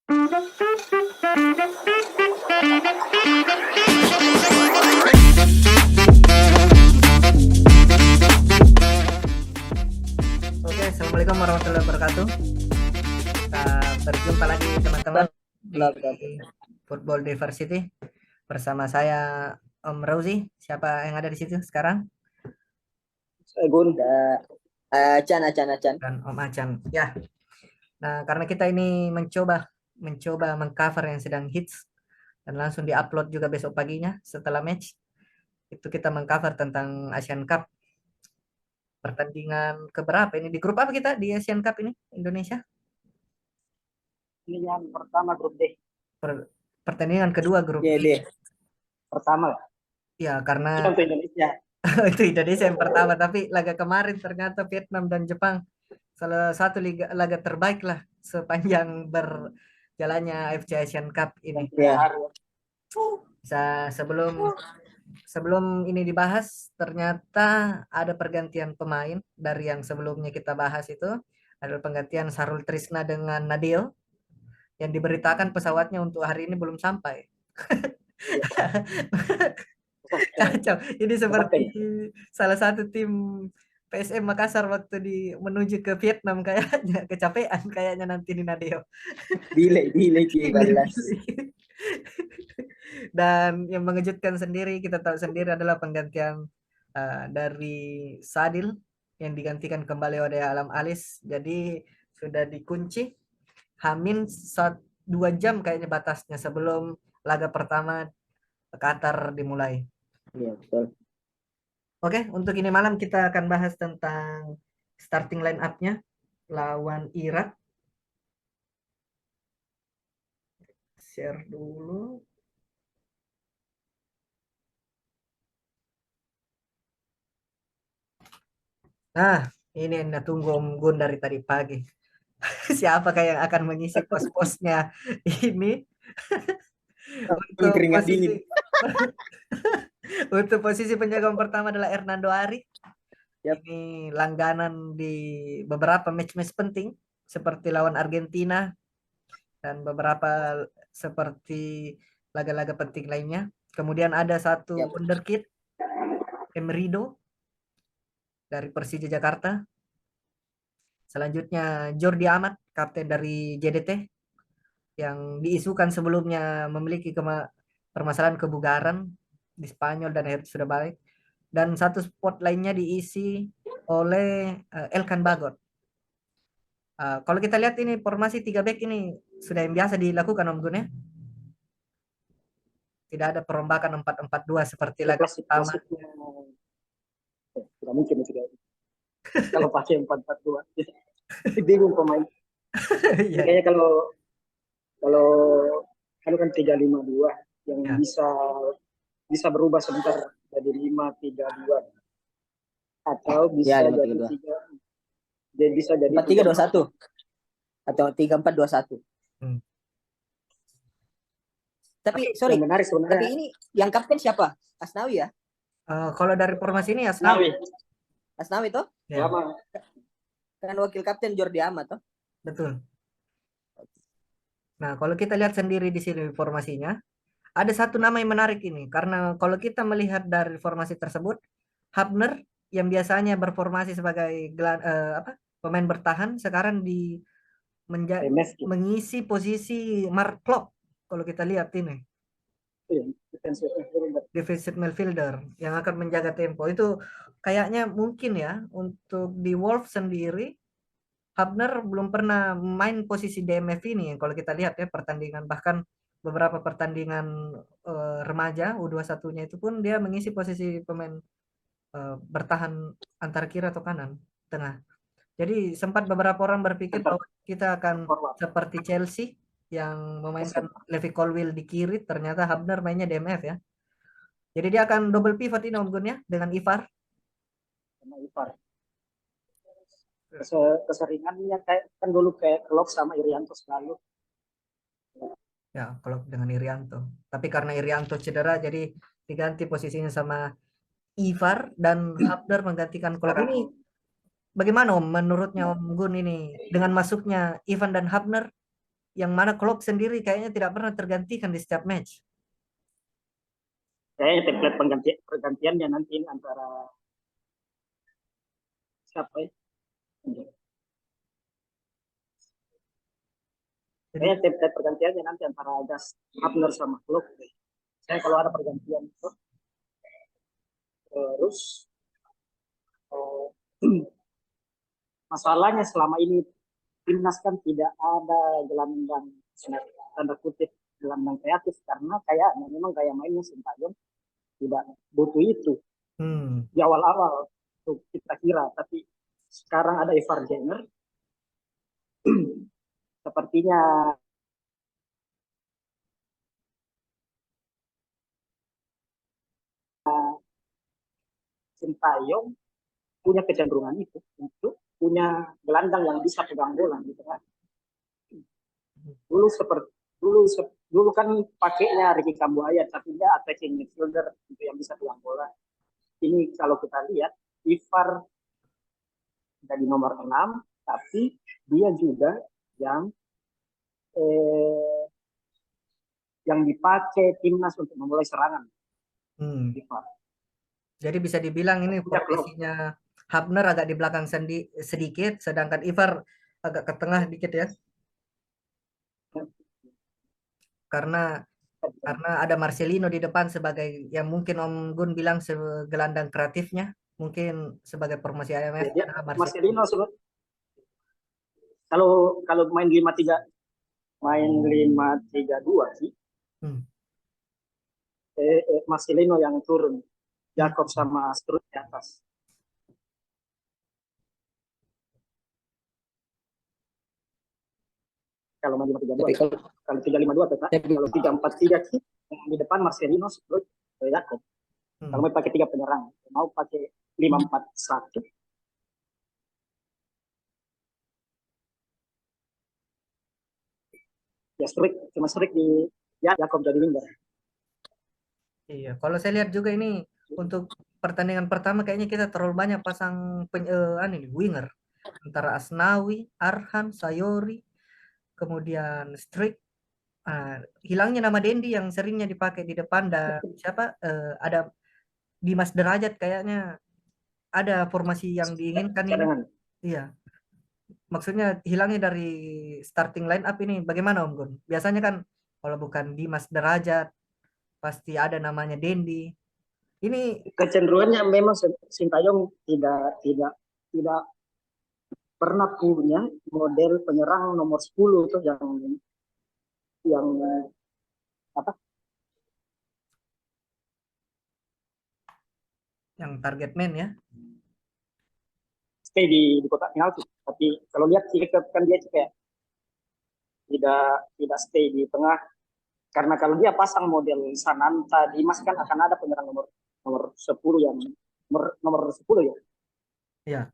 Oke, assalamualaikum warahmatullahi wabarakatuh. Berjumpa lagi teman-teman di Football Diversity bersama saya Om Rauzi. Siapa yang ada di situ sekarang? Gunda, Acan. Dan Om Acan. Ya. Nah, karena kita ini mencoba mengcover yang sedang hits dan langsung diupload juga besok paginya setelah match. Itu kita mengcover tentang Asian Cup. Pertandingan keberapa ini? Di grup apa kita di Asian Cup ini? Indonesia? Ini yang pertama grup D. Pertandingan kedua grup D. Pertama. Ya, karena Itu untuk Indonesia. itu Indonesia yang pertama, tapi laga kemarin ternyata Vietnam dan Jepang salah satu laga terbaik lah sepanjang berjalannya AFC Asian Cup ini. Ya. Sebelum ini dibahas, ternyata ada pergantian pemain dari yang sebelumnya kita bahas itu. Ada pergantian Sarul Trisna dengan Nadil yang diberitakan pesawatnya untuk hari ini belum sampai. Kacau. Ini seperti salah satu tim PSM Makassar waktu menuju ke Vietnam, kayaknya kecapean kayaknya nanti di Nadeo. Delay balas. Dan yang mengejutkan sendiri, kita tahu sendiri adalah penggantian dari Sadil yang digantikan kembali oleh Alam Alis. Jadi sudah dikunci Hamin 2 jam kayaknya batasnya sebelum laga pertama Qatar dimulai. Iya, betul. Oke, untuk ini malam kita akan bahas tentang starting line up-nya lawan Irak. Share dulu. Nah, ini yang tunggu Om Gun dari tadi pagi. Siapakah yang akan mengisi pos-posnya ini? Untuk posisi penjaga pertama adalah Hernando Ari. Yep. Ini langganan di beberapa match-match penting seperti lawan Argentina dan beberapa seperti laga-laga penting lainnya. Kemudian ada satu wonderkid Emrido dari Persija Jakarta. Selanjutnya Jordi Amat, kapten dari JDT yang diisukan sebelumnya memiliki permasalahan kebugaran di Spanyol dan akhirnya sudah balik. Dan satu spot lainnya diisi oleh Elkan Bagot. Kalau kita lihat ini formasi 3 back ini sudah yang biasa dilakukan Om Gun ya. Tidak ada perombakan 4-4-2 seperti laga pertama. Tidak mungkin tidak. Kalau pakai 4-4-2 bingung pemain. Kayaknya kalau kan 3-5-2 yang bisa berubah sebentar jadi 5-3-2 atau bisa jadi 3. Jadi bisa jadi 4-3-2-1 atau 3-4-2-1. Tapi sorry, menarik sebenarnya. Tapi ini yang kapten siapa? Asnawi ya? Kalau dari formasi ini Asnawi toh? Ya. Kan wakil kapten Jordi Amat toh? Betul. Nah, kalau kita lihat sendiri di sini formasinya, ada satu nama yang menarik ini karena kalau kita melihat dari formasi tersebut, Hubner yang biasanya berformasi sebagai pemain bertahan sekarang mengisi posisi Mark Klok. Kalau kita lihat ini defensive midfielder yang akan menjaga tempo itu kayaknya mungkin ya untuk di Wolves sendiri Hubner belum pernah main posisi DMF ini kalau kita lihat ya pertandingan, bahkan beberapa pertandingan remaja U21-nya itu pun dia mengisi posisi pemain bertahan antara kiri atau kanan tengah. Jadi sempat beberapa orang berpikir bahwa kita akan seperti Chelsea yang memainkan Levi Colwill di kiri, ternyata Hubner mainnya DMF ya. Jadi dia akan double pivot ini Om Gun ya dengan Ivar. Keseringannya kayak kan dulu kayak Klok sama Irianto selalu. Ya, Klok dengan Irianto. Tapi karena Irianto cedera jadi diganti posisinya sama Ivar dan Hubner menggantikan Klok. Ini bagaimana Om menurutnya Om Gun ini dengan masuknya Ivan dan Hubner yang mana Klopp sendiri kayaknya tidak pernah tergantikan di setiap match. Kayaknya template pergantiannya nanti antara siapa ya? Kayaknya template pergantiannya nanti antara Gas Abner sama Klopp. Saya kalau ada pergantian itu terus masalahnya selama ini timnas kan tidak ada gelandang tanda kutip gelandang kreatif karena kayaknya memang gaya mainnya Sintayong tidak butuh itu di awal-awal tuh kita kira, tapi sekarang ada Ivar Jenner sepertinya Sintayong punya kecenderungan itu untuk punya gelandang yang bisa pegang bola gitu kan. Dulu seperti dulu kan pakainya Ricky Kambuaya, tapi dia attacking midfielder itu yang bisa pegang bola. Ini kalau kita lihat Ivar jadi nomor 6, tapi dia juga yang yang dipakai timnas untuk memulai serangan. Ivar. Jadi bisa dibilang ini posisinya Hubner agak di belakang sedikit, sedangkan Ivar agak ke tengah dikit ya. Karena ada Marcelino di depan sebagai yang mungkin Om Gun bilang gelandang kreatifnya, mungkin sebagai formasi IMF Jadi, adalah Marcelino kalau main 5-3-2 sih. Marcelino yang turun, Jakob sama Strut di atas. Kalau main 5-3-2, kalau 3-5-2 tetap. Kalau 3-4-3 sih, di depan Marcelino, Strut, Jakob. Kalau mau pakai 3 penyerang, mau pakai 5-4-1. Ya cuma Strut di Jakob jadi winger. Iya, kalau saya lihat juga ini untuk pertandingan pertama kayaknya kita terlalu banyak pasang winger antara Asnawi, Arhan, Sayori, kemudian Strik. Hilangnya nama Dendi yang seringnya dipakai di depan dan siapa ada Dimas Derajat kayaknya ada formasi yang diinginkan ini. Iya. Maksudnya hilangnya dari starting line up ini bagaimana Om Gun? Biasanya kan kalau bukan Dimas Derajat pasti ada namanya Dendi. Ini kecenderungannya memang Sintayong tidak pernah punya model penyerang nomor 10 tuh yang apa? Yang target man ya. Stay di kotak penalti. Tapi kalau lihat sih kan dia kayak tidak stay di tengah. Karena kalau dia pasang model Sananta, Dimas kan akan ada penyerang nomor 10 yang nomor 10 ya. Iya.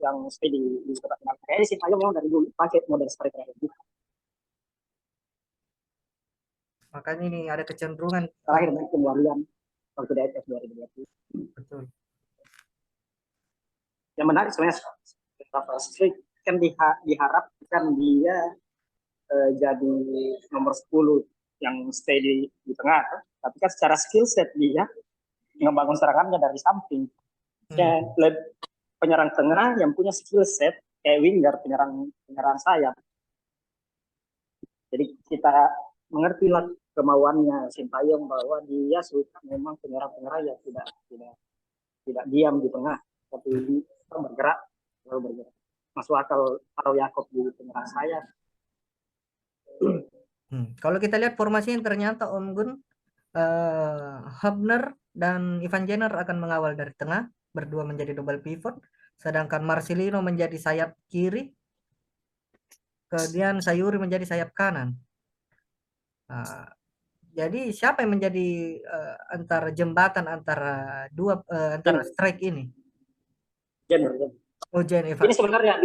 Yang stay di kotak penalti. Kayaknya sih Tayo memang dari dulu pakai model striker gitu. Makanya ini ada kecenderungan terakhir dari pengeluaran waktu di AFF 2020. betul. Yang menarik sebenarnya Rafael Strik kan diharapkan dia jadi nomor 10 yang stay di tengah, tapi kan secara skill set dia ngebangun serangannya dari samping. Dan penyerang tengah yang punya skill set kayak winger, penyerang sayap. Jadi kita mengerti lah kemauannya Sintayong bahwa dia suka memang penyerang-penyerang yang tidak diam di tengah, tapi bergerak. Masuk akal taruh Yakob di penyerang sayap. Kalau kita lihat formasinya ternyata Om Gun, Hubner dan Ivan Jenner akan mengawal dari tengah, berdua menjadi double pivot, sedangkan Marcelino menjadi sayap kiri, kemudian Sayuri menjadi sayap kanan. Jadi siapa yang menjadi antara jembatan antara antara strike ini? Jenner. Oh, Jenner. Ini sebenarnya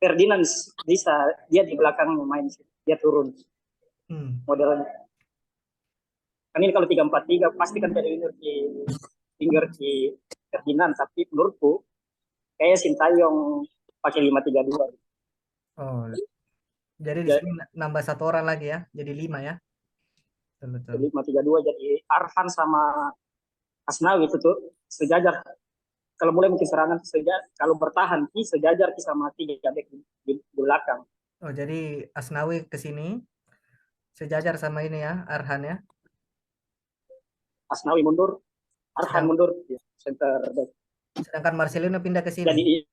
Ferdinand bisa dia di belakang main, dia turun modelnya. Kan ini kalau 3-4-3 pasti kan dari winger di Ferdinand, tapi menurutku kayak Sintayong pakai 5-3-2. Oh, jadi di Jadi sini nambah satu orang lagi ya, jadi 5 ya. Betul, betul. 5-3-2, jadi Arhan sama Asnawi itu tuh sejajar. Kalau mulai mungkin serangan sejajar, kalau bertahan sejajar sama 3 back di belakang. Oh, jadi Asnawi ke sini sejajar sama ini ya, Arhan ya. Asnawi mundur, Arhan Sedang, mundur, ya, center back. sedangkan Marcelino pindah ke sini. Jadi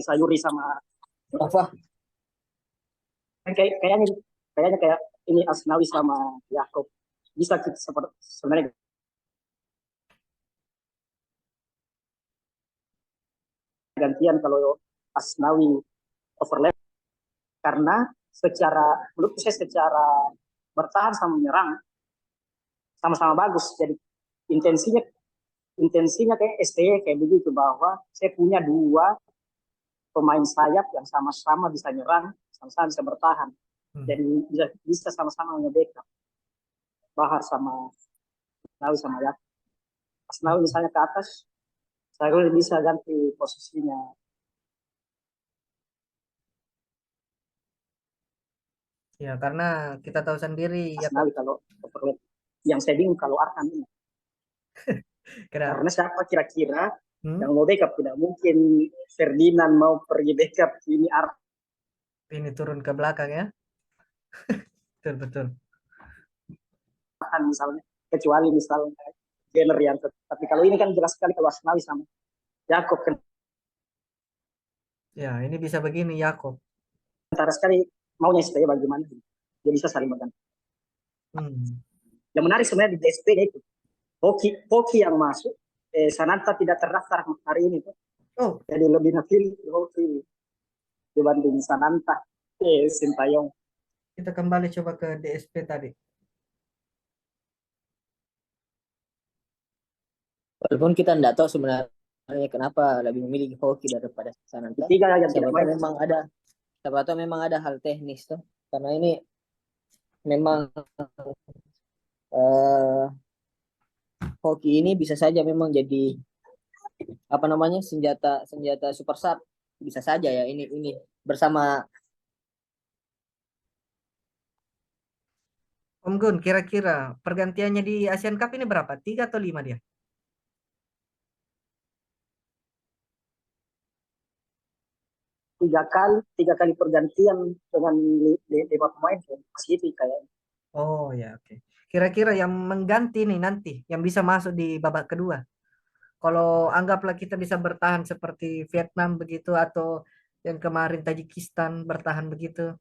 Sayuri sama apa? Kayaknya kayaknya kayak ini Asnawi sama Yakob bisa kita sebenarnya gantian kalau Asnawi overlap, karena menurut saya secara bertahan sama menyerang sama-sama bagus. Jadi intensinya intensinya kayak STY kayak begitu, bahwa saya punya 2 pemain sayap yang sama-sama bisa nyerang, sama-sama bisa bertahan. Jadi bisa sama-sama nge-backup Bahar sama Asnawi sama ya. Asnawi misalnya ke atas, saya bisa ganti posisinya. Ya, karena kita tahu sendiri ya kok. Asnawi kalau overlap. Yang saya bingung kalau Arhan ini. Kenapa? Karena siapa kira-kira Hmm? yang mau backup? Tidak mungkin Ferdinand mau pergi backup, ini Ini turun ke belakang ya. Betul, betul. Arhan misalnya. Kecuali misalnya Jenner yang tapi kalau ini kan jelas sekali kalau Asnawi sama Jakob kan Ya, ini bisa begini Yakob. antara sekali maunya supaya bagaimana. Jadi bisa saling mengganti. Hmm. Yang menarik sebenarnya di DSP itu Hoki yang masuk, Sananta tidak terdaftar hari ini tuh. Oh, Jadi lebih napil Hoki dibanding Sananta, Sintayong. kita kembali coba ke DSP tadi. Walaupun kita tidak tahu sebenarnya kenapa lebih memilih Hoki daripada Sananta. Tiga yang tidak main. Siapa tahu memang ada hal teknis tuh. Karena ini memang Hoki ini bisa saja memang jadi apa namanya senjata super sub, bisa saja ya ini bersama. Om Gun, kira-kira pergantiannya di Asian Cup ini berapa? 3 atau 5 dia? Tiga kali pergantian dengan 5 pemain masih itu kayak. Oh ya, oke. Kira-kira yang mengganti nih nanti, yang bisa masuk di babak kedua. Kalau anggaplah kita bisa bertahan seperti Vietnam begitu atau yang kemarin Tajikistan bertahan begitu.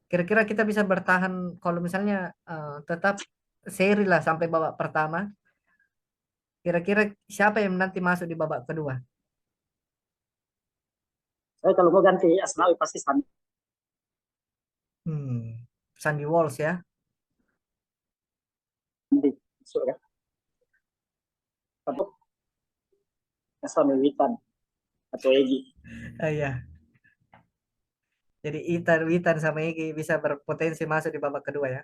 Kira-kira kita bisa bertahan kalau misalnya tetap seri lah sampai babak pertama. Kira-kira siapa yang nanti masuk di babak kedua? Saya kalau mau ganti Asnawi pasti Sandi. Sandy Walsh ya. So, ya. Atau Sami Witan atau Egi. Iya. Jadi Witan sama Egy bisa berpotensi masuk di babak kedua ya.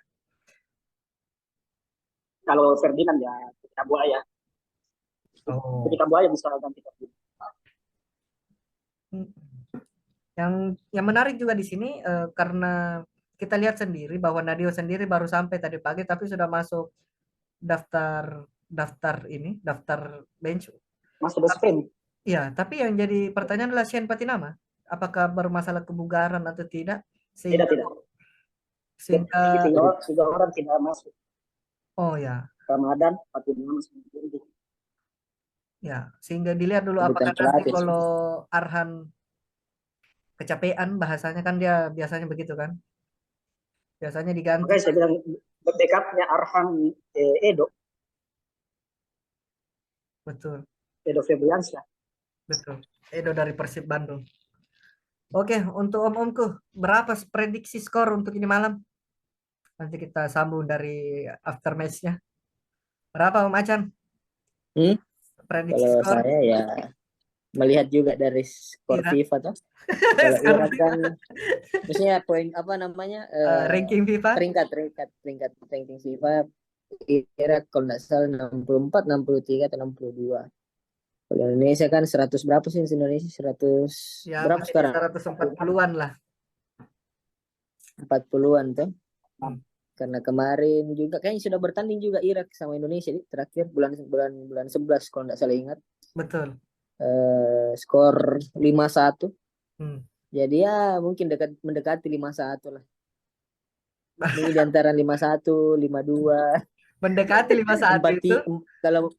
Kalau Ferdinand ya ketika buaya. Oh. Ketika buaya bisa ganti Ferdinand. Hmm. Yang menarik juga di sini karena kita lihat sendiri bahwa Nadio sendiri baru sampai tadi pagi tapi sudah masuk daftar daftar bench. Masuk sprint. Ya, tapi yang jadi pertanyaan adalah Shane Patinama, apakah bermasalah kebugaran atau tidak Tidak. sehingga 3 orang tidak masuk. oh ya, Ramadan, Patinama masuk. ya sehingga dilihat dulu apakah nanti kalau Arhan kecapean bahasanya kan dia biasanya begitu kan, biasanya diganti. Makanya saya bilang backupnya Arhan Edo Betul, Edo Febriansyah. betul. Edo dari Persib Bandung. Oke, untuk om-omku, berapa prediksi skor untuk ini malam? Nanti kita sambung dari after match-nya. Berapa Om Acan? Prediksi Kalau skor? saya ya melihat juga dari skor FIFA tuh. Kalau Irak kan maksudnya poin apa namanya ranking FIFA? ranking FIFA Irak kalau nggak salah 64, 63 atau 62. Kalau Indonesia kan 100 berapa sih Indonesia? 100 Ya berapa masih di sekarang? 140-an lah. 40-an tuh. Hmm, Karena kemarin juga kayaknya sudah bertanding juga Irak sama Indonesia nih, terakhir bulan bulan bulan 11 kalau nggak salah ingat. betul. Skor 5-1. Hmm. Jadi ya mungkin mendekati 5-1 lah. Ini di antara 5-1, 5-2, Mendekati 51 itu, kalau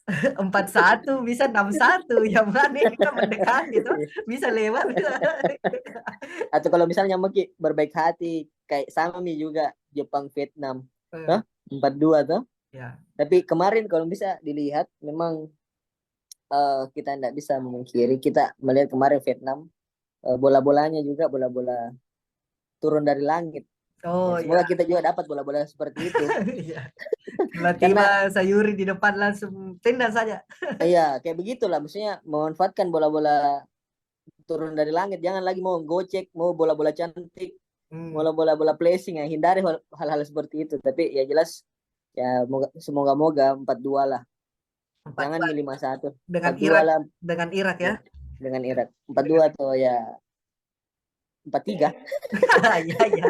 41 bisa 61. Yang mana ini kan mendekati itu bisa lewat. atau kalau misalnya mungkin berbaik hati kayak sama nih juga Jepang Vietnam. Hah? 4-2 tuh. Ya. Tapi kemarin kalau bisa dilihat memang kita tidak bisa memungkiri, kita melihat kemarin Vietnam bola-bolanya juga bola-bola turun dari langit. Oh Ya, semoga ya. kita juga dapat bola-bola seperti itu. Iya. Tiba-tiba Karena Sayuri di depan langsung tindas saja. iya kayak begitulah, maksudnya memanfaatkan bola-bola turun dari langit, jangan lagi mau gocek, mau bola-bola cantik, Hmm. bola-bola placing, ya hindari hal-hal seperti itu. Tapi ya jelas ya semoga-moga 4-2 lah. Jangan 4-2 nih 5-1. dengan 4-2 Irak, lah dengan Irak ya. ya, dengan Irak. 4-2 atau ya 4-3. Iya ya.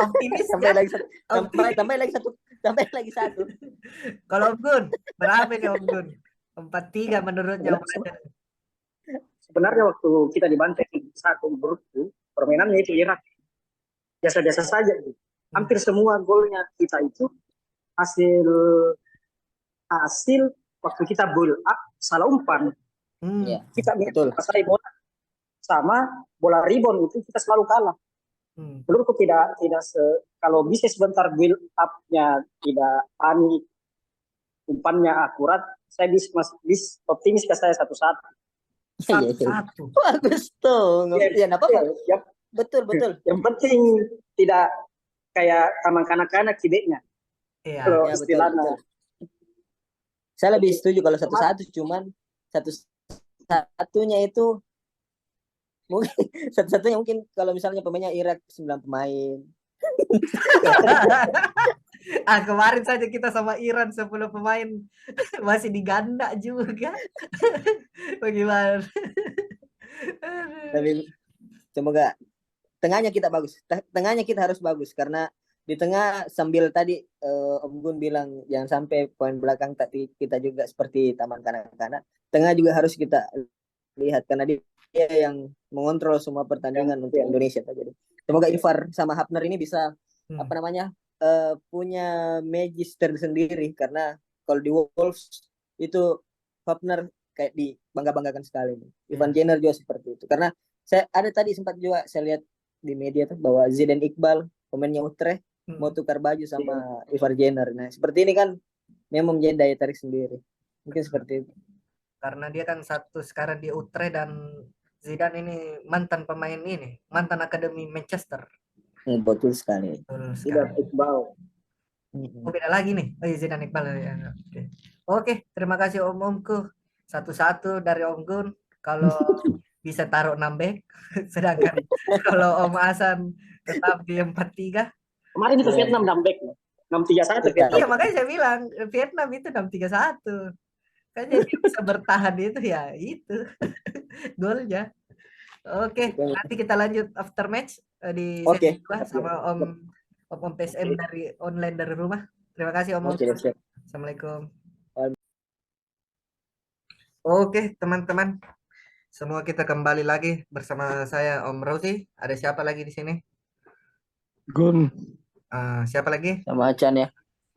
Optimis Tambah ya. lagi satu, Optimis. tambah lagi satu, tambah lagi satu. Kalau Om Gun, berapa nih Om Gun? 4-3 menurutnya. Sebenarnya waktu kita dibantai satu menurutku permainannya itu Irak biasa-biasa saja gitu. Hampir semua golnya kita itu hasil hasil waktu kita build up salah umpan. Hmm. Ya, Kita betul. menguasai bola sama bola rebound itu kita selalu kalah. Menurutku tidak kalau bisa sebentar build up-nya tidak panik, umpannya akurat, saya bisa optimis ke saya 1-1. Iya, iya. 1-1. Bagus tuh. Ya, apa Ya, betul, betul. yang penting tidak kayak taman kanak-kanak kibeknya. Iya. Kalau Ya, betul, istilahnya. betul. Saya lebih setuju kalau 1-1, cuman satu-satunya itu mungkin satu-satunya mungkin kalau misalnya pemainnya Irak 9 pemain. Kemarin saja kita sama Iran 10 pemain masih diganda juga. Bagaimana? Tapi semoga tengahnya kita bagus. Tengahnya kita harus bagus karena di tengah sambil tadi Om Gun bilang jangan sampai poin belakang, tapi kita juga seperti taman kanak-kanak. Tengah juga harus kita lihat karena dia yang mengontrol semua pertandingan untuk Indonesia. Jadi semoga Ivar sama Hafner ini bisa apa namanya punya magis tersendiri, karena kalau di Wolves itu Hafner kayak dibangga-banggakan sekali. Ivan Jenner juga seperti itu. Karena saya ada tadi sempat juga saya lihat di media tuh bahwa Zidane Iqbal pemainnya Utrecht mau tukar baju sama Ivar Jenner. Nah, seperti ini kan memang menjadi daya tarik sendiri. Mungkin seperti itu. Karena dia kan satu sekarang di Utrecht dan Zidane ini mantan pemain ini, mantan akademi Manchester. Betul sekali. Tidak Iqbal. Oh, beda lagi nih. Oh, iya, Zidane Iqbal ya. Oke, terima kasih Om-Omku. Satu-satu dari Om Gun. Kalau bisa taruh 6 back. Sedangkan kalau Om Hasan tetap di 4-3. Kemarin itu Vietnam comeback 6-3-1 Vietnam. Iya, makanya saya bilang Vietnam itu 6-3-1. Kan jadi bisa bertahan itu ya itu golnya. Oke, nanti kita lanjut after match di sesi 2 sama Om PSM dari online dari rumah. Terima kasih Om. Assalamualaikum. Oke, teman-teman. Semua kita kembali lagi bersama saya Om Rosi. Ada siapa lagi di sini? Gun. Siapa lagi? Sama Acan ya.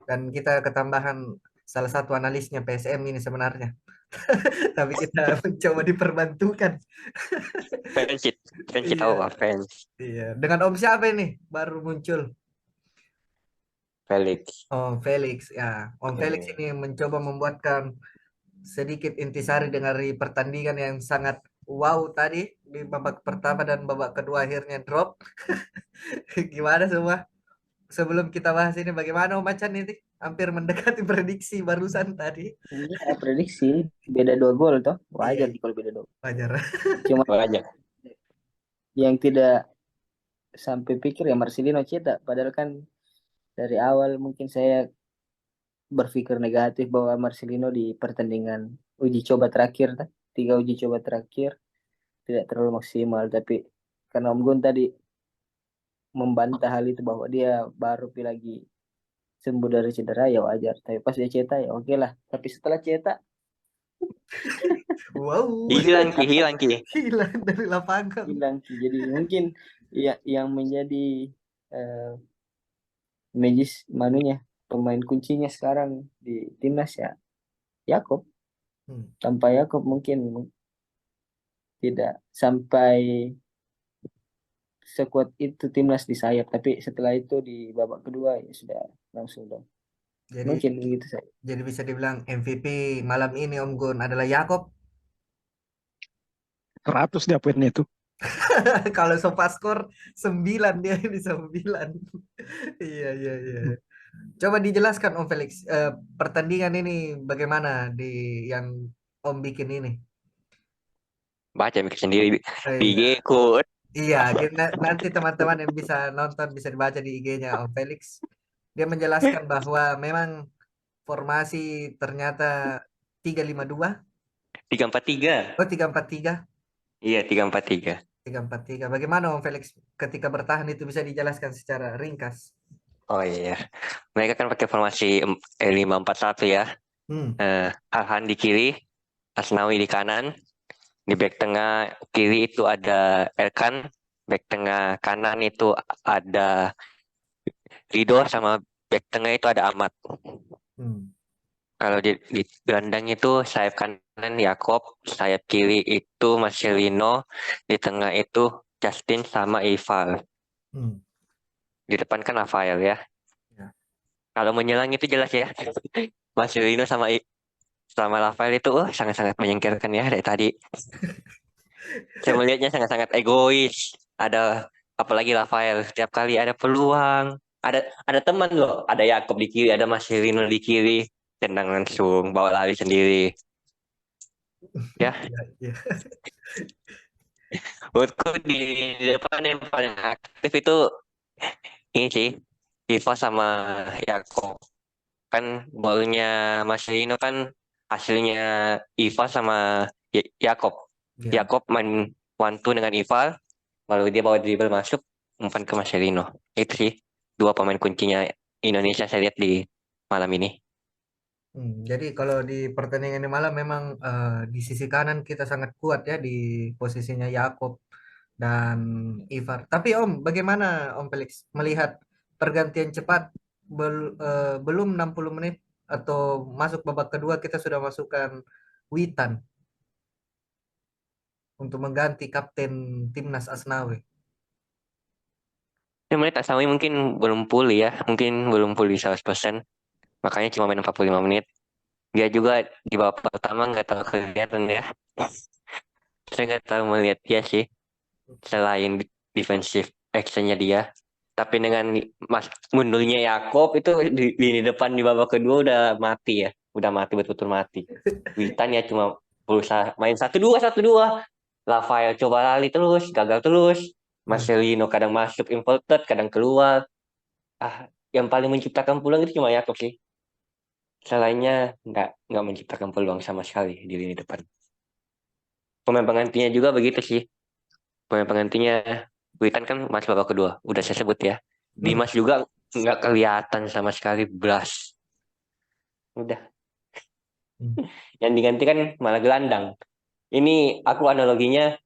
Dan kita ketambahan salah satu analisnya PSM ini sebenarnya. Tapi kita mencoba diperbantukan. Fans kita tahu lah fans. Iya. Dengan Om siapa ini? Baru muncul. Felix. Om Felix ya. Om Felix ini mencoba membuatkan sedikit intisari dari pertandingan yang sangat wow tadi di babak pertama dan babak kedua akhirnya drop. Gimana semua? Sebelum kita bahas ini bagaimana Om Macan ini? Hampir mendekati prediksi barusan tadi. Iya, prediksi beda 2 gol toh. Wajar kalau beda 2. Wajar. Cuma wajar. Yang tidak sampai pikir ya Marcelino cetak, padahal kan dari awal mungkin saya berpikir negatif bahwa Marcelino di pertandingan uji coba terakhir, 3 uji coba terakhir tidak terlalu maksimal. Tapi karena Om Gun tadi membantah hal itu bahwa dia baru lagi sembuh dari cedera, ya wajar. Tapi pas dia cetak ya oke lah. Tapi setelah cetak Wow, Hilang Ki. hilang dari lapangan. hilang. Jadi mungkin ya yang menjadi eh, magis manunya pemain kuncinya sekarang di timnas ya Yakob. Hmm. Tanpa Yakob mungkin tidak sampai sekuat itu timnas di sayap. Tapi setelah itu di babak kedua ya sudah langsung dong. Jadi Mungkin begitu saya. jadi bisa dibilang MVP malam ini Om Gun adalah Yakob. 100 dia poinnya itu. Kalau SofaScore 9 dia ini 9. Iya, iya, iya. Coba dijelaskan Om Felix, pertandingan ini bagaimana di yang Om bikin ini? Baca mikir sendiri di IG Iya, ku. iya. Nanti teman-teman yang bisa nonton bisa dibaca di IG-nya Om Felix. Dia menjelaskan bahwa memang formasi ternyata 3-5-2. 3-4-3. Oh, 3-4-3. Iya, 3-4-3. 3-4-3. Bagaimana Om Felix ketika bertahan itu bisa dijelaskan secara ringkas? Oh iya. Mereka kan pakai formasi 5-4-1 ya. Hmm. Arhan di kiri, Asnawi di kanan. Di back tengah kiri itu ada Erkan. Back tengah kanan itu ada Rido, sama back tengah itu ada Ahmad. Hmm. Kalau di gelandang itu sayap kanan Yakob, sayap kiri itu Marcelino, di tengah itu Justin sama Ival. Hmm. Di depan kan Rafael ya. Ya. Kalau menyerang itu jelas ya. Marcelino sama Rafael itu sangat-sangat menyingkirkan ya dari tadi. Saya melihatnya sangat-sangat egois. Ada apalagi Rafael setiap kali ada peluang, ada teman loh, ada Yakob di kiri, ada Marcelino di kiri, tendang langsung, bawa lari sendiri. Ya, Iya, iya. menurutku di depan yang paling aktif itu ini sih, Iva sama Yakob. Kan golnya Marcelino kan hasilnya Iva sama Yakob. Iya. Yakob main one two dengan Ival, lalu dia bawa dribble masuk, umpan ke Marcelino. Itu sih dua pemain kuncinya Indonesia saya lihat di malam ini. Jadi kalau di pertandingan ini malam memang di sisi kanan kita sangat kuat ya di posisinya Yakob dan Ivar. Tapi Om, bagaimana Om Felix melihat pergantian cepat belum 60 menit atau masuk babak kedua kita sudah masukkan Witan untuk mengganti kapten timnas Asnawi. Ya, menit Asnawi mungkin belum pulih ya, mungkin belum pulih 100%. Makanya cuma main 45 menit. Dia juga di babak pertama nggak terlalu kelihatan ya. Saya nggak terlalu melihat dia sih, selain defensive actionnya dia. Tapi dengan mundurnya Yakob itu di lini depan di babak kedua udah mati ya. Udah mati, betul-betul mati. Witan ya cuma berusaha main 1-2, 1-2. Rafael coba lari terus, gagal terus. Hmm. Marcelino kadang masuk inverted, kadang keluar. Yang paling menciptakan peluang itu cuma Yakob sih. Selainnya nggak menciptakan peluang sama sekali di lini depan. Pemain penggantinya juga begitu sih. Pemain penggantinya Witan kan masuk babak kedua, udah saya sebut ya. Hmm. Dimas juga nggak kelihatan sama sekali, belas. Udah, Hmm. yang digantikan malah gelandang. Ini aku analoginya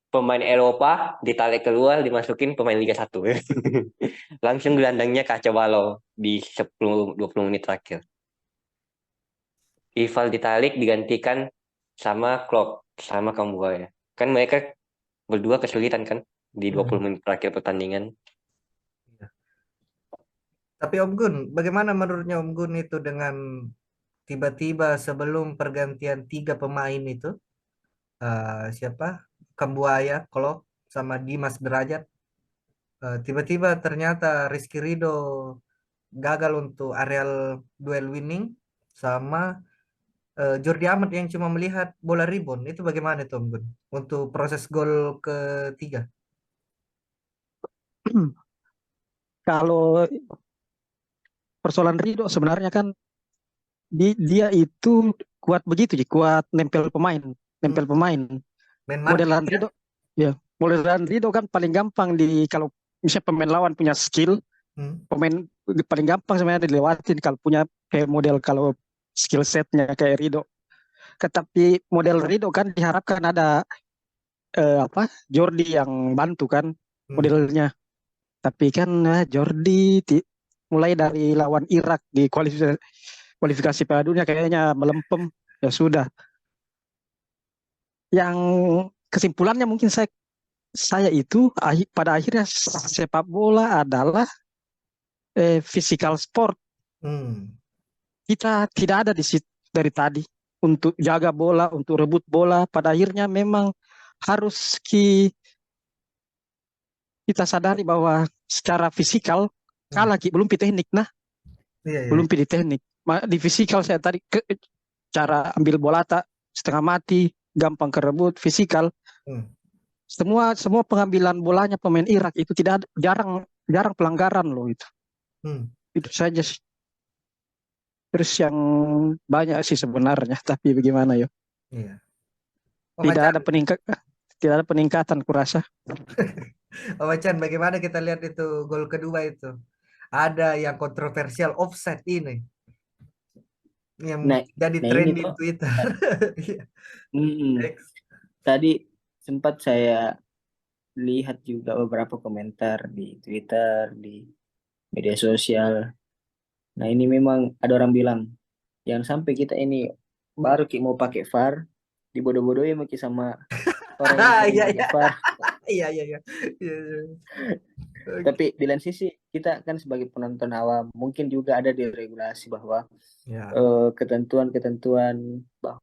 pemain Eropa ditarik keluar dimasukin pemain Liga 1. Langsung gelandangnya kacau balau di 10-20 menit terakhir. Ival ditarik digantikan sama Klopp sama Kambuaya. Kan mereka berdua kesulitan kan di 20 Hmm. menit terakhir pertandingan. Tapi Om Gun, bagaimana menurutnya Om Gun itu dengan tiba-tiba sebelum pergantian tiga pemain itu, siapa? Kambuaya, Klopp, sama Dimas Derajat, tiba-tiba ternyata Rizky Ridho gagal untuk areal duel winning, sama Jordi Amat yang cuma melihat bola rebound. Itu bagaimana itu Om Gun? Untuk proses gol ketiga. Kalau persoalan Ridho sebenarnya kan dia itu kuat begitu, Ji, kuat nempel pemain, nempel Hmm. pemain. Main Modelan marking ya. Rido, ya, modelan Rido kan paling gampang kalau misalnya pemain lawan punya skill, Hmm. pemain paling gampang sebenarnya dilewatin kalau punya kayak model kalau skill setnya kayak Rido. Tapi model Rido kan diharapkan ada apa Jordi yang bantu kan Hmm. modelnya. Tapi kan Jordi mulai dari lawan Irak di kualifikasi Piala Dunia kayaknya melempem. Ya sudah. Yang kesimpulannya mungkin saya itu pada akhirnya sepak bola adalah physical sport. Hmm. Kita tidak ada di situ dari tadi untuk jaga bola, untuk rebut bola. Pada akhirnya memang harus kita sadari bahwa secara fisikal Hmm. kalah Ki, belum di teknik. Nah, Iya, iya. belum di teknik. Di fisikal saya tadi cara ambil bola tak setengah mati, gampang kerebut, fisikal. Hmm. Semua pengambilan bolanya pemain Irak itu tidak jarang jarang pelanggaran loh itu. Hmm. Itu saja sih. Terus yang banyak sih sebenarnya, tapi bagaimana ya? Iya. Oh, Tidak Macan. ada peningkatan kurasa. Oh, Macan, bagaimana kita lihat itu gol kedua itu? Ada yang kontroversial offset ini yang Nah, jadi nah ini trending tuh Twitter. Iya. mm, X. tadi sempat saya lihat juga beberapa komentar di Twitter, di media sosial. Nah, ini memang ada orang bilang, jangan sampai kita ini baru mau pakai VAR, dibodoh-bodohin mungkin sama orang yang sering Iya, pakai iya. VAR. Iya, iya, iya. Iya, iya. Oke. Tapi di lain sisi kita kan sebagai penonton awam mungkin juga ada di regulasi bahwa Ya. ketentuan-ketentuan bahwa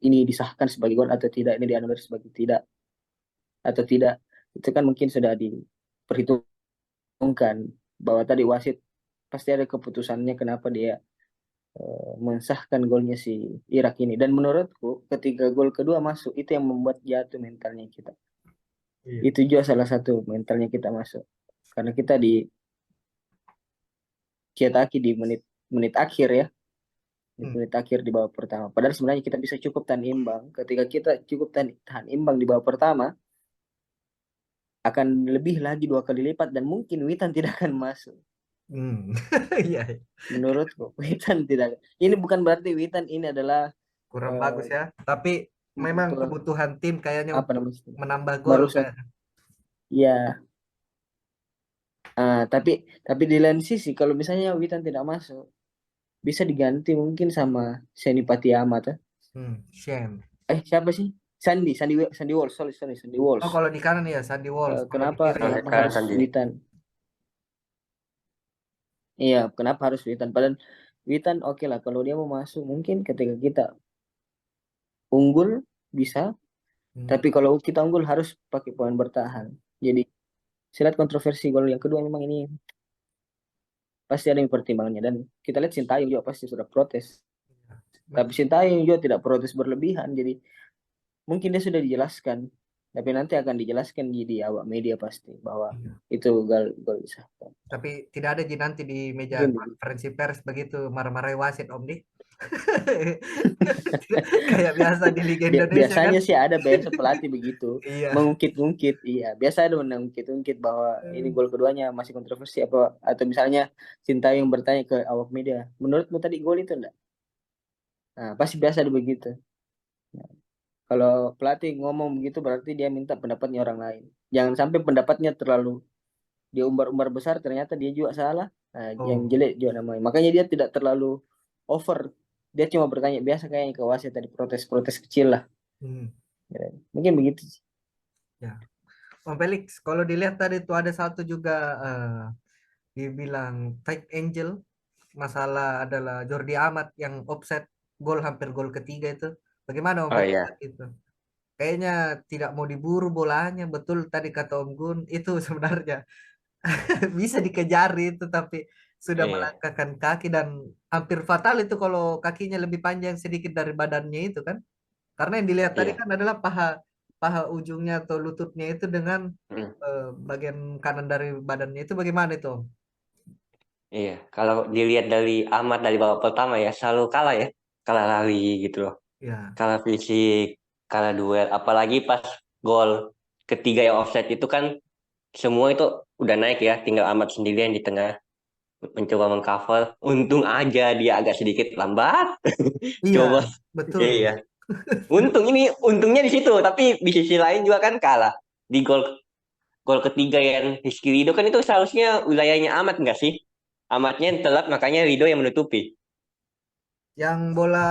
ini disahkan sebagai gol atau tidak, ini dianulir sebagai tidak atau tidak, itu kan mungkin sudah diperhitungkan bahwa tadi wasit pasti ada keputusannya kenapa dia mensahkan golnya si Irak ini. Dan menurutku ketika gol kedua masuk itu yang membuat jatuh mentalnya kita. Iya. Itu juga salah satu mentalnya kita masuk karena kita dicetaki di menit menit akhir ya, di Hmm. menit akhir di babak pertama. Padahal sebenarnya kita bisa cukup tahan imbang. Ketika kita cukup tahan imbang di babak pertama, akan lebih lagi 2 kali lipat dan mungkin Witan tidak akan masuk. Hmm. Iya, iya. Menurutku Witan tidak. Ini bukan berarti Witan ini adalah Kurang eh, bagus ya. Tapi memang kebutuhan tim kayaknya apa untuk namanya menambah gol merusak. kayak. Ya, tapi di lain sisi kalau misalnya Witan tidak masuk, bisa diganti mungkin sama Senipati Amat. Shame. Siapa sih? Sandy Walsh, sorry, Sandy Oh, Walsh. kalau di kanan ya Sandy Walsh, kalau di Kenapa kiri kenapa Kanan harus sendiri. Witan? Iya, kenapa harus Witan? Padahal Witan oke lah kalau dia mau masuk mungkin ketika kita unggul bisa, Hmm. tapi kalau kita unggul harus pakai pemain bertahan. Jadi silat kontroversi gol yang kedua memang ini pasti ada yang pertimbangannya dan kita lihat Sintayong juga pasti sudah protes. Tapi Betul. Sintayong juga tidak protes berlebihan. Jadi mungkin dia sudah dijelaskan. Tapi nanti akan dijelaskan di awak media pasti bahwa Iya. itu gol gol disahkan. Tapi tidak ada Ji nanti di meja Mungkin begitu. konferensi pers begitu marah-marah wasit Om Di. Kayak biasa di Liga Indonesia kan. Biasanya sih ada biasa pelatih begitu Iya. mengungkit-ungkit, iya biasa ada mengungkit-ungkit bahwa ini Hmm. gol keduanya masih kontroversi apa atau misalnya Sintayong bertanya ke awak media, menurutmu tadi gol itu enggak? Nah, pasti biasa ada begitu. Nah, kalau pelatih ngomong begitu berarti dia minta pendapatnya orang lain. Jangan sampai pendapatnya terlalu dia umbar-umbar besar ternyata dia juga salah. Nah, yang Oh. jelek juga namanya. Makanya dia tidak terlalu over. Dia cuma bertanya biasa kayaknya ke wasit tadi protes-protes kecil lah. Hmm. Ya, mungkin begitu. Ya. Om Felix, kalau dilihat tadi itu ada satu juga dibilang tight angel, masalah adalah Jordi Amat yang offset gol hampir gol ketiga itu. Bagaimana Om Oh Felix iya. lihat itu? Kayaknya tidak mau diburu bolanya, betul tadi kata Om Gun itu sebenarnya bisa dikejar itu tapi sudah Iya. melangkahkan kaki dan hampir fatal itu kalau kakinya lebih panjang sedikit dari badannya itu kan. Karena yang dilihat tadi Iya. kan adalah paha paha ujungnya atau lututnya itu dengan Hmm. bagian kanan dari badannya itu bagaimana itu? Om? Iya, kalau dilihat dari Ahmad dari babak pertama ya selalu kalah ya, kalah lari gitu loh, Ya, kalah fisik, kalah duel, apalagi pas gol ketiga yang offside itu kan semua itu udah naik ya, tinggal Ahmad sendirian di tengah mencoba mengcover. Untung aja dia agak sedikit lambat. iya, Coba, betul. iya. Untungnya di situ, tapi di sisi lain juga kan kalah. Di gol gol ketiga yang Rizky Ridho kan itu seharusnya wilayahnya Ahmad enggak sih? Ahmadnya yang telat makanya Ridho yang menutupi. Yang bola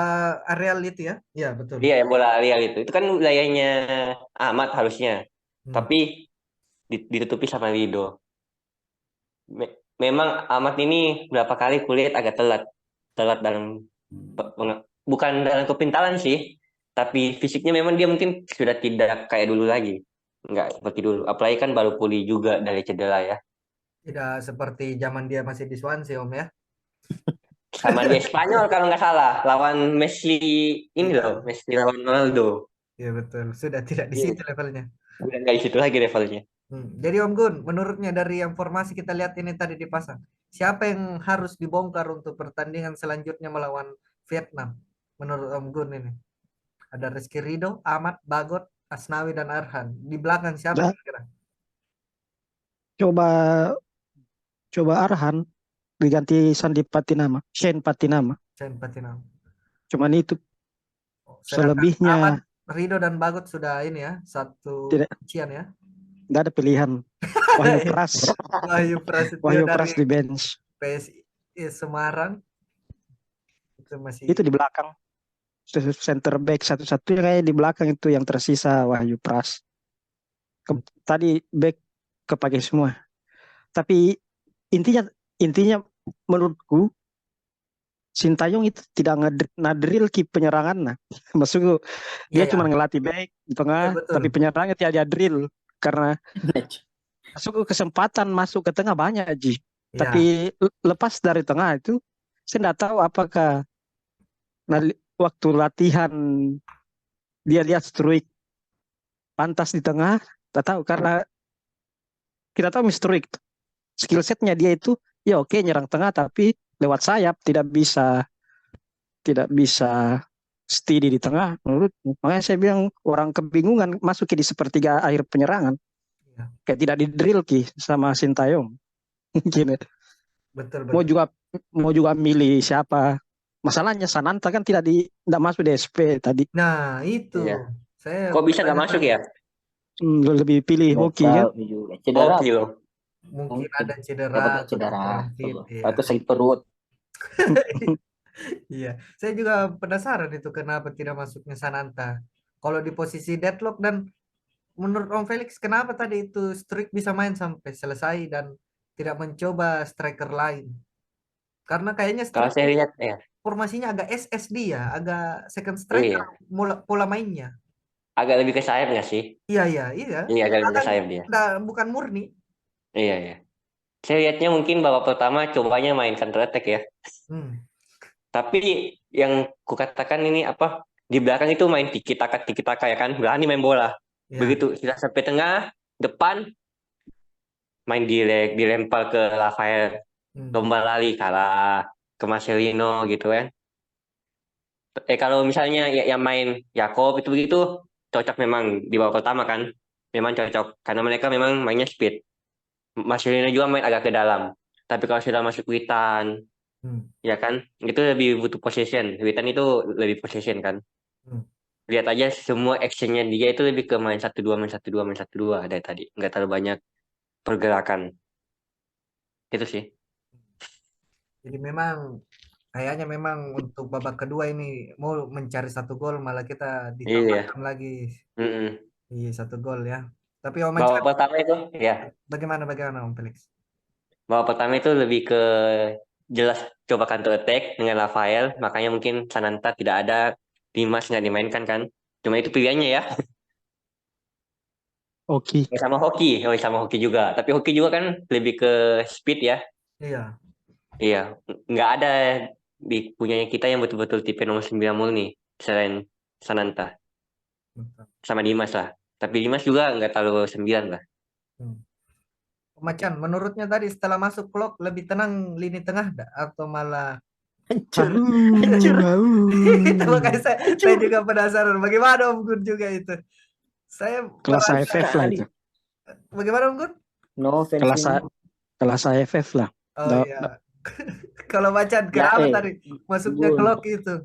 areal itu ya, iya betul. Iya yang bola areal itu. Itu kan wilayahnya Ahmad harusnya. Hmm. Tapi ditutupi sama Ridho. Memang Ahmad ini berapa kali kulihat agak telat. Telat dalam bukan dalam kepintaran sih, tapi fisiknya memang dia mungkin sudah tidak kayak dulu lagi. Nggak seperti dulu. Apalagi kan baru pulih juga dari cedera ya. Tidak seperti zaman dia masih di Swansea Om ya. Sama dia Spanyol kalau nggak salah. Lawan Messi ini loh. Iya, Messi lawan Ronaldo. iya betul. Sudah tidak di Iya, situ levelnya. udah nggak di situ lagi levelnya. Jadi Om Gun, menurutnya dari informasi kita lihat ini tadi dipasang, siapa yang harus dibongkar untuk pertandingan selanjutnya melawan Vietnam? Menurut Om Gun ini, ada Rizky Ridho, Ahmad, Bagot, Asnawi dan Arhan. Di belakang siapa Nah, kira-kira? coba coba Arhan diganti Sandi Patinama, Shane Patinama. Saya Patinam. Cuman itu Oh, sedangkan Ahmad, selebihnya Ridho dan Bagot sudah ini ya, satu tidak kuncian ya. nggak ada pilihan. Wahyu Pras, Wahyu Prasetyo Wahyu dari Pras di bench. PSI Semarang itu masih Itu di belakang center back satu-satunya kayak di belakang itu yang tersisa Wahyu Pras. Tadi back kepake semua. Tapi intinya intinya menurutku Sintayong itu tidak nadril ki penyerangan nah. Maksudku iya dia ya, cuma ngelatih back di betul tengah betul. tapi penyerangnya tidak dia drill karena maksudku kesempatan masuk ke tengah banyak Ji. Iya, Tapi lepas dari tengah itu saya tidak tahu apakah waktu latihan dia lihat Struik pantas di tengah, tidak tahu karena kita tahu Struik skill setnya dia itu ya oke nyerang tengah tapi lewat sayap tidak bisa steady di tengah menurut makanya saya bilang orang kebingungan masuk di sepertiga akhir penyerangan iya, kayak tidak di drill ki sama Sintayong mungkin ya. betul mau betul. juga mau juga milih siapa masalahnya Sananta kan tidak masuk di SP tadi. Nah, itu Iya. saya Kok bisa nggak masuk bertanya-tanya. ya? Lebih pilih Nggak hoki kan tahu juga. Cedera Oke loh. Mungkin mungkin. ada cedera Dapat atau cedera kurang fit, tuh. iya. Atau sakit perut. Iya, saya juga penasaran itu kenapa tidak masuknya Sananta. Kalau di posisi deadlock dan menurut Om Felix kenapa tadi itu Strik bisa main sampai selesai dan tidak mencoba striker lain? Karena kayaknya Kalau Strik saya lihat ya, formasinya agak SSD ya, agak second striker iya, pola mainnya. agak lebih ke sayap nggak sih? Iya, iya, iya. Iya, agak lebih ke Belakang sayap dia. bukan murni. Iya, iya. Saya lihatnya mungkin babak pertama cobanya main counter attack ya. Hmm, Tapi yang kukatakan ini apa? Di belakang itu main tiki taka ya kan, berani main bola. ya. Begitu kita sampai tengah, depan main dilempar ke Rafael, Hmm, lomba lari kalah ke Marcelino gitu kan. Kalau misalnya ya, yang main Yakob itu begitu cocok memang di babak pertama kan. Memang cocok karena mereka memang mainnya speed. Marcelino juga main agak ke dalam. Tapi kalau sudah masuk Witan, hmm, ya kan, itu lebih butuh possession. Witan itu lebih possession kan. hmm. Lihat aja semua actionnya dia itu lebih ke main satu dua main satu dua main satu dua dari tadi. Nggak terlalu banyak pergerakan. Itu sih. Jadi memang kayaknya memang untuk babak kedua ini mau mencari satu gol malah kita Iya. ditambahkan lagi Mm-mm. di satu gol ya. Tapi Om Babak Eckan pertama itu, ya. bagaimana bagaimana Om Felix? Babak pertama itu lebih ke jelas coba counter attack dengan Rafael. Makanya mungkin Sananta tidak ada, Dimas nggak dimainkan kan. Cuma itu pilihannya ya. Oke. Sama hoki, sama hoki juga. Tapi hoki juga kan lebih ke speed ya. Iya. Iya, nggak ada di punyanya kita yang betul-betul tipe nomor 9 murni selain Sananta Betul. sama Dimas lah. Tapi Dimas juga nggak terlalu 9 lah. Hmm. Macan, menurutnya tadi setelah masuk Klok lebih tenang lini tengah atau malah Hancur, hancur? Itu Aduh. makanya saya juga penasaran bagaimana Om Gun juga itu. Saya Kelas merasa AFF lah sekali. itu. bagaimana Om Gun? No offense Kelas ini. kelas AFF lah. Oh iya. Kalau Macan Ya, kenapa tadi masuknya Gun. Klok itu?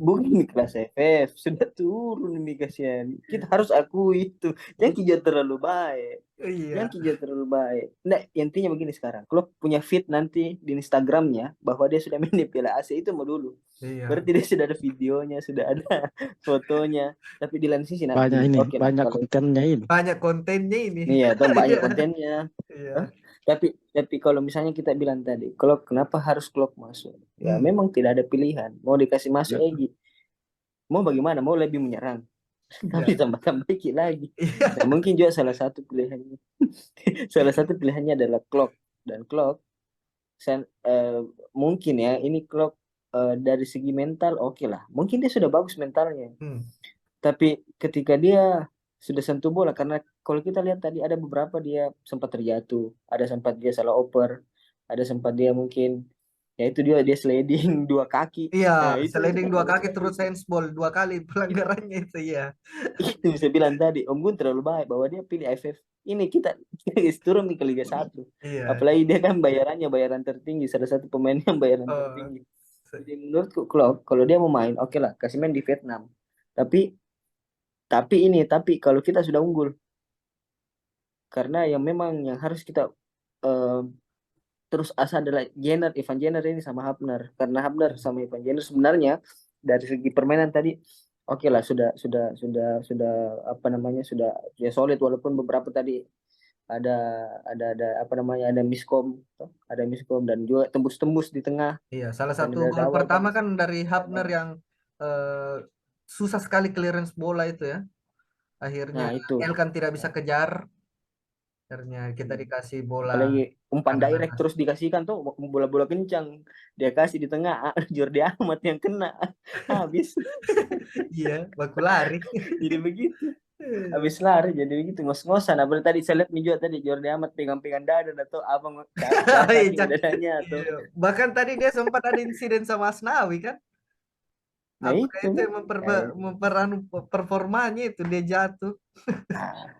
Bukan di kelas FF, sudah turun ini kasihan. Kita harus akui itu. Yang Kijo terlalu baik. Iya. Yang Kijo terlalu baik. Nah, intinya begini sekarang. Kalau punya feed nanti di Instagramnya bahwa dia sudah main di Piala AC itu mau dulu. Iya. Berarti dia sudah ada videonya, sudah ada fotonya. Tapi di lain sisi nanti, Banyak ini, oke lah, banyak kalau kontennya ini. Banyak kontennya ini. iya, dong banyak Iya. kontennya. Iya. Hah? Tapi kalau misalnya kita bilang tadi, kalau kenapa harus Klok masuk? Ya Hmm. memang tidak ada pilihan. Mau dikasih masuk Ya. Egy, mau bagaimana? Mau lebih menyerang, tapi Iya. tambah dikit lagi. Iya. Nah, mungkin juga salah satu pilihannya, adalah Klok. Dan Klok, mungkin ya ini Klok dari segi mental oke lah. Mungkin dia sudah bagus mentalnya. Hmm. Tapi ketika dia sudah sentuh bola, karena kalau kita lihat tadi ada beberapa dia sempat terjatuh, ada sempat dia salah oper, ada sempat dia mungkin ya itu dia sliding 2 kaki. Iya, Nah, itu sliding kan 2 bagus kaki sekali. terus handsball 2 kali pelanggarannya itu ya. Itu bisa bilang tadi Om Gun terlalu baik bahwa dia pilih AFF. Ini kita turun nih ke Liga 1. Iya. Apalagi dia kan bayaran tertinggi, salah satu pemain yang bayaran Oh, tertinggi. Jadi menurutku kalau dia mau main, oke lah, kasih main di Vietnam. Tapi kalau kita sudah unggul, karena yang memang yang harus kita eh, terus asa adalah Ivan Jenner ini sama Hapner, karena Hapner sama Ivan Jenner sebenarnya dari segi permainan tadi oke lah, sudah apa namanya, sudah ya solid, walaupun beberapa tadi ada apa namanya, ada miskom dan juga tembus-tembus di tengah. iya, salah Dan satu dari gol awal pertama kan kan dari Hapner yang eh, susah sekali clearance bola itu ya. Akhirnya nah itu El kan tidak bisa kejar. Akhirnya kita dikasih bola apalagi umpan kanan direct atas. terus dikasihkan tuh, bola-bola kencang dia kasih di tengah, Jordi Amat yang kena habis. Iya, baku lari. Jadi begitu, habis lari jadi begitu, ngos-ngosan. Apalagi tadi saya lihat nih juga tadi Jordi Amat pegang-pegang dada atau apa kaki Iya, dadanya atau iya. Bahkan tadi dia sempat ada insiden sama Asnawi kan? nah Apakah itu itu yang memperanu performanya itu dia jatuh? nah,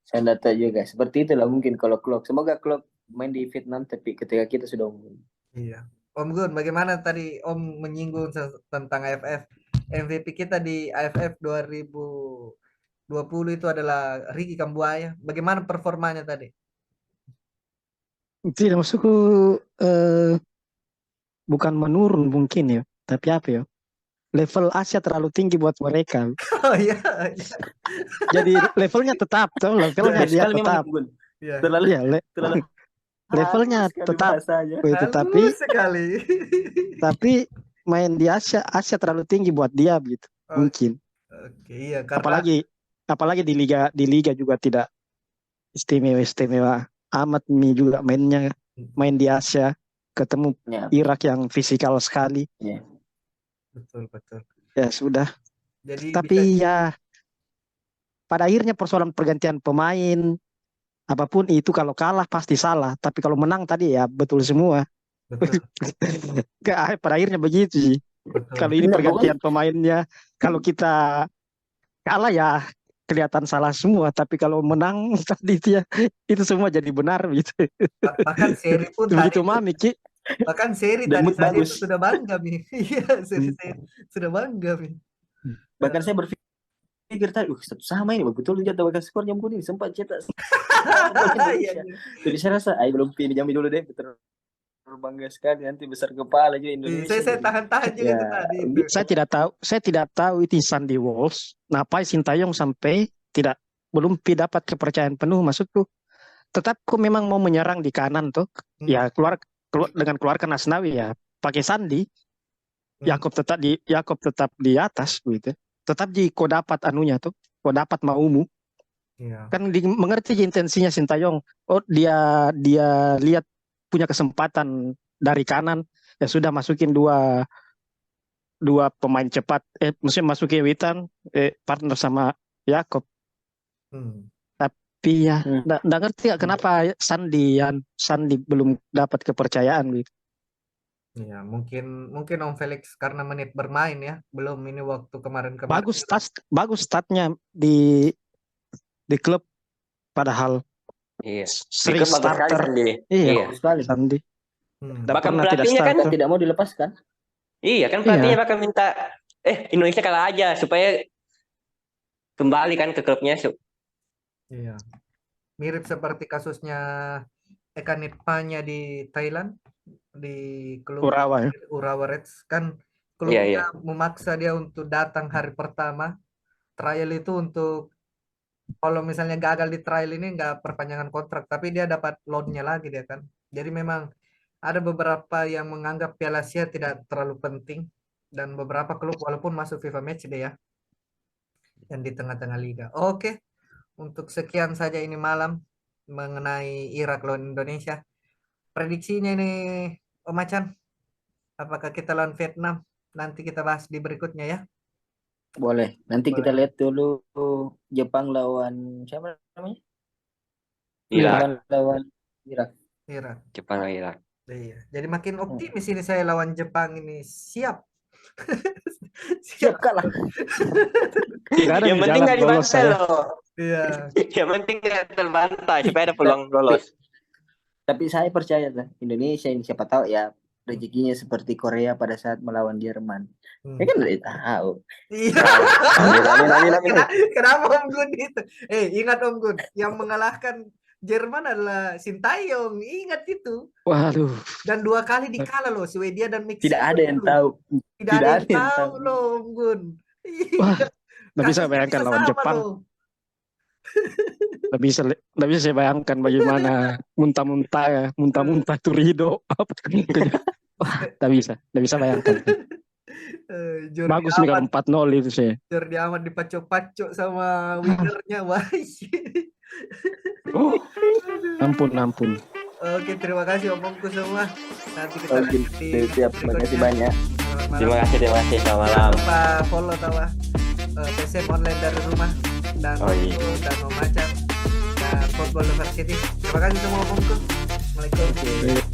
saya data juga seperti itulah mungkin kalau Klok. Semoga Klok main di Vietnam tapi ketika kita sudah unggul. Iya. Om Gun, bagaimana tadi Om menyinggung tentang AFF? MVP kita di AFF 2020 itu adalah Ricky Kambuaya. Bagaimana performanya tadi? Tidak maksudku eh, bukan menurun mungkin ya, tapi apa ya? Level Asia terlalu tinggi buat mereka. Oh iya, iya. Jadi levelnya tetap tuh, levelnya Bagus dia sekali memang tetap. Gun. Iya. Terlalu Iya, levelnya halus sekali tetap bahasanya. itu, Halus sekali. tapi main di Asia terlalu tinggi buat dia gitu. Oh, Mungkin. oke, iya karena Apalagi di liga juga tidak istimewa amat. Mi juga main di Asia, ketemu Ya, Irak yang fisikal sekali. ya. betul. Ya sudah. Jadi Tapi ya pada akhirnya persoalan pergantian pemain apapun itu, kalau kalah pasti salah, tapi kalau menang tadi ya betul semua. betul. Pada akhirnya begitu sih. Kalau ini Enggak, pergantian pemainnya, kalau kita kalah ya kelihatan salah semua, tapi kalau menang tadi itu semua jadi benar gitu. Bahkan seri pun tadi Begitu Mami Ki. bahkan seri Dan tadi mood saja itu bagus. sudah bangga Mi. Iya, seri sudah bangga Mi. Bahkan saya berpikir tadi, satu sama ini betul jatuh bahkan skornya mungkin ini sempat cetak Iya, Indonesia. Jadi saya rasa, belum pinjam dulu deh, bangga sekali nanti besar kepala juga iya. Indonesia. Saya tahan-tahan juga Ya, itu tadi itu. Saya tidak tahu itu Sandy Walsh. Kenapa Sintayong sampai belum dapat kepercayaan penuh, maksudku. Tetap kok memang mau menyerang di kanan tuh. Ya keluar dengan keluarkan Asnawi ya, pakai Sandi. Yakob tetap di atas gitu. Tetap kok dapat anunya tuh, kok dapat maumu. Iya. Kan mengerti intensinya Sintayong. Oh dia lihat punya kesempatan dari kanan, ya sudah masukin dua pemain cepat, maksudnya masukin Witan partner sama Yakob. Tapi ya, Hmm. nggak ngerti ya kenapa Sandi belum dapat kepercayaan gitu. Iya, mungkin Om Felix karena menit bermain ya, belum ini waktu kemarin-kemarin. Bagus statnya di klub, padahal Iya. sering Ikut bagus sekali starter. Sandi. Iya, Iya. Bagus sekali. Sandi. Hmm. Nggak Bahkan pernah tidak pelatihnya kan, starter. Tidak mau dilepaskan. iya kan pelatihnya bakal minta Indonesia kalah aja supaya kembali kan ke klubnya. Iya. Mirip seperti kasusnya Eka Nitpanya di Thailand, di klub Urawa ya. Urawa Reds kan, Iya, iya. klubnya memaksa dia untuk datang hari pertama trial itu, untuk kalau misalnya gagal di trial ini nggak perpanjangan kontrak, tapi dia dapat loannya lagi dia kan. Jadi memang ada beberapa yang menganggap Piala Asia tidak terlalu penting, dan beberapa klub walaupun masuk FIFA Matchday ya, yang di tengah-tengah liga. Oke, untuk sekian saja ini malam mengenai Irak lawan Indonesia. Prediksinya ini Om Macan, apakah kita lawan Vietnam? Nanti kita bahas di berikutnya ya. Boleh. Nanti kita Boleh. lihat dulu Jepang lawan siapa namanya? Irak. Jepang lawan Irak. Irak. Jepang lawan Irak. Iya. Jadi makin optimis ini saya lawan Jepang ini. Siap. Siap kalah. Tidak ada Yang di penting jalan nggak lolos dibantai saya. loh. Iya. Yang penting nggak terbantai supaya ada peluang lolos. Tapi saya percaya lah Indonesia ini, siapa tahu ya rezekinya seperti Korea pada saat melawan Jerman. Ya kan udah tahu. Iya. Amin. Kenapa Om Gun itu? Ingat Om Gun, yang mengalahkan Jerman adalah Sintayong. Ingat itu. Waduh, Dan 2 kali dikalah loh, Swedia dan Meksiko. Tidak ada yang dulu. tahu. Tidak ada yang tahu loh Om Gun. wah, nggak bisa Kasusnya bayangkan bisa lawan sama Jepang. loh. Nggak bisa saya bayangkan bagaimana muntah-muntah tuh Rido. Nggak bisa bayangkan. Jordi Bagus nih kalau Amat, 4-0 itu sih. Jordi Amat dipacok-pacok sama wingernya. Wah. Ampun. Oke, terima kasih Om-omku semua. Nanti kita Oke, lanjut di siap. Terima kasih berikutnya. banyak. Selamat malam. Terima kasih. Selamat Jangan malam. lupa follow tawa PSM online dari rumah, dan Oh, iya. dan Om Macan dan Football University. Terima kasih semua Om-omku. Assalamualaikum. Oke.